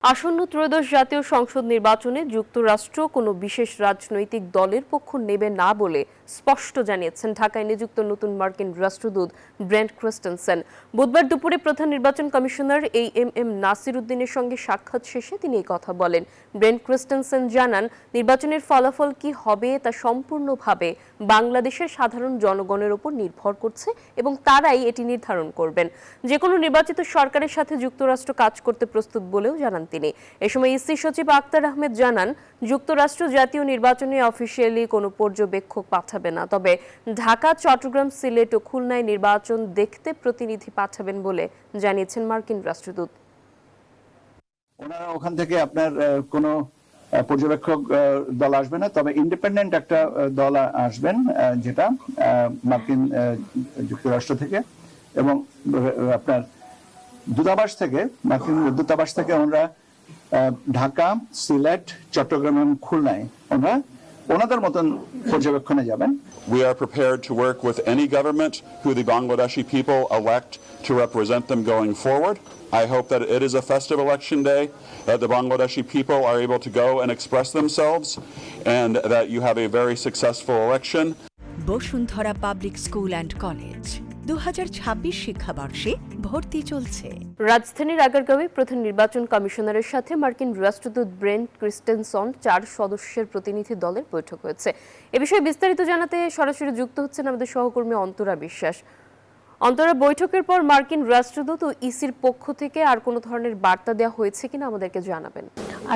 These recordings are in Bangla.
আসন্ন ত্রয়োদশ জাতীয় সংসদ নির্বাচনে যুক্তরাষ্ট্র কোনো বিশেষ রাজনৈতিক দলের পক্ষ নেবে না বলে স্পষ্ট জানিয়েছেন ঢাকায় নিযুক্ত নতুন মার্কিন রাষ্ট্রদূত ব্রেন্ট ক্রিস্টেনসেন। বুধবার দুপুরে প্রধান নির্বাচন কমিশনার এম নাসির উদ্দিনের সঙ্গে সাক্ষাৎ শেষে তিনি এই কথা বলেন। ব্রেন্ট ক্রিস্টেনসেন জানান, নির্বাচনের ফলাফল কি হবে তা সম্পূর্ণভাবে বাংলাদেশের সাধারণ জনগণের উপর নির্ভর করছে এবং তারাই এটি নির্ধারণ করবেন। যে কোনো নির্বাচিত সরকারের সাথে যুক্তরাষ্ট্র কাজ করতে প্রস্তুত বলেও জানান তিনি। এ সময় ইসি সচিব আক্তার আহমেদ জানান, যুক্তরাষ্ট্র জাতীয় নির্বাচনে অফিসিয়ালি কোনো পর্যবেক্ষক পাঠাবে না, তবে ঢাকা, চট্টগ্রাম, সিলেট ও খুলনায় নির্বাচন দেখতে প্রতিনিধি পাঠাবেন বলে জানিয়েছেন মার্কিন রাষ্ট্রদূত। ওনারা ওখান থেকে আপনার কোনো পর্যবেক্ষক দল আসবে না, তবে ইন্ডিপেন্ডেন্ট একটা দল আসবেন, যেটা মার্কিন যুক্তরাষ্ট্র থেকে এবং আপনার দূতাবাস থেকে, মার্কিন দূতাবাস থেকে ওনারা ঢাকা, সিলেট, চট্টগ্রাম এবং খুলনায় ওনাদের মতন পর্যবেক্ষণে যাবেন। We are prepared to work with any government who the Bangladeshi people elect to represent them going forward. I hope that it is a festive election day, that the Bangladeshi people are able to go and express themselves, and that you have a very successful election. Bashundhara public school and college 2026 শিক্ষাবর্ষে ভর্তি চলছে। রাজধানীর আগারগাঁওয়ে প্রধান নির্বাচন কমিশনারের সাথে মার্কিন রাষ্ট্রদূত ব্রেন্ট ক্রিস্টেনসন 4 সদস্যের প্রতিনিধি দলের বৈঠক হয়েছে। এ বিষয়ে বিস্তারিত জানাতে সরাসরি যুক্ত হচ্ছেন আমাদের সহকর্মী অন্তরা বিশ্বাস। অন্তরা, বৈঠকের পর মার্কিন রাষ্ট্রদূত ও ইসির পক্ষ থেকে আর কোনো ধরনের বার্তা দেওয়া হয়েছে কিনা আমাদেরকে জানাবেন।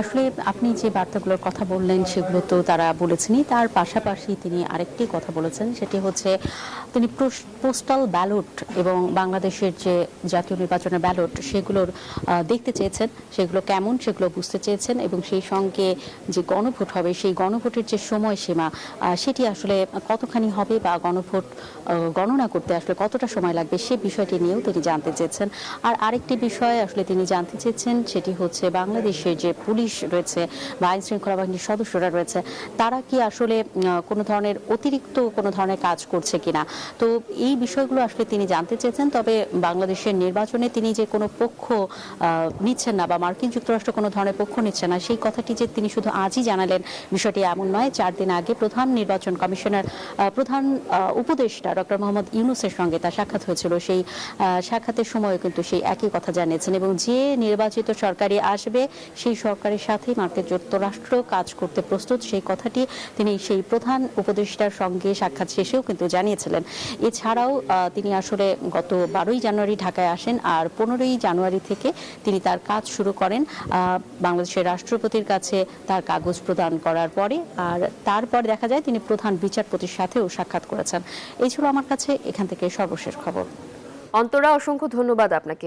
আসলে আপনি যে বার্তাগুলোর কথা বললেন সেগুলো তো তারা বলেছেনই, তার পাশাপাশি তিনি আরেকটি কথা বলেছেন, সেটি হচ্ছে তিনি পোস্টাল ব্যালট এবং বাংলাদেশের যে জাতীয় নির্বাচনের ব্যালট সেগুলোর দেখতে চেয়েছেন, সেগুলো কেমন সেগুলো বুঝতে চেয়েছেন এবং সেই সঙ্গে যে গণভোট হবে সেই গণভোটের যে সময়সীমা সেটি আসলে কতখানি হবে বা গণভোট গণনা করতে আসলে কতটা সময় লাগবে সে বিষয়টি নিয়েও তিনি জানতে চেয়েছেন। আর আরেকটি বিষয় আসলে তিনি জানতে চেয়েছেন, সেটি হচ্ছে বাংলাদেশের যে পুলিশ রয়েছে বা আইন শৃঙ্খলা বাহিনীর সদস্যরা রয়েছে তারা কি আসলে কোনো ধরনের অতিরিক্ত কোনো ধরনের কাজ করছে কিনা। তো এই বিষয়গুলো আসলে তিনি জানতে চেয়েছেন। তবে বাংলাদেশের নির্বাচনে তিনি যে কোনো পক্ষ নিচ্ছেন না বা মার্কিন যুক্তরাষ্ট্র কোনো ধরনের পক্ষ নিচ্ছে না সেই কথাটি যে তিনি শুধু আজই জানালেন বিষয়টি এমন নয়। 4 দিন আগে প্রধান নির্বাচন কমিশনার প্রধান উপদেষ্টা ডক্টর মোহাম্মদ ইউনূসের সঙ্গে তার সাক্ষাৎ হয়েছিল, সেই সাক্ষাতের সময় কিন্তু সেই একই কথা জানিয়েছেন এবং যে নির্বাচিত সরকারি আসবে সেই সরকারের সাথে মার্কিন যুক্তরাষ্ট্র কাজ করতে প্রস্তুত সেই কথাটি তিনি সেই প্রধান উপদেষ্টার সঙ্গে সাক্ষাৎ শেষেও কিন্তু জানিয়েছিলেন। এছাড়াও তিনি আসলে গত 12ই জানুয়ারি ঢাকায় আসেন আর 15ই জানুয়ারি থেকে তিনি তার কাজ শুরু করেন বাংলাদেশের রাষ্ট্রপতির কাছে তার কাগজ প্রদান করার পরে। আর তারপর দেখা যায় তিনি প্রধান বিচারপতির সাথেও সাক্ষাৎ করেছেন। এই ছিল আমার কাছে এখান থেকে সর্বশেষ খবর। অন্তরা, অসংখ্য ধন্যবাদ আপনাকে।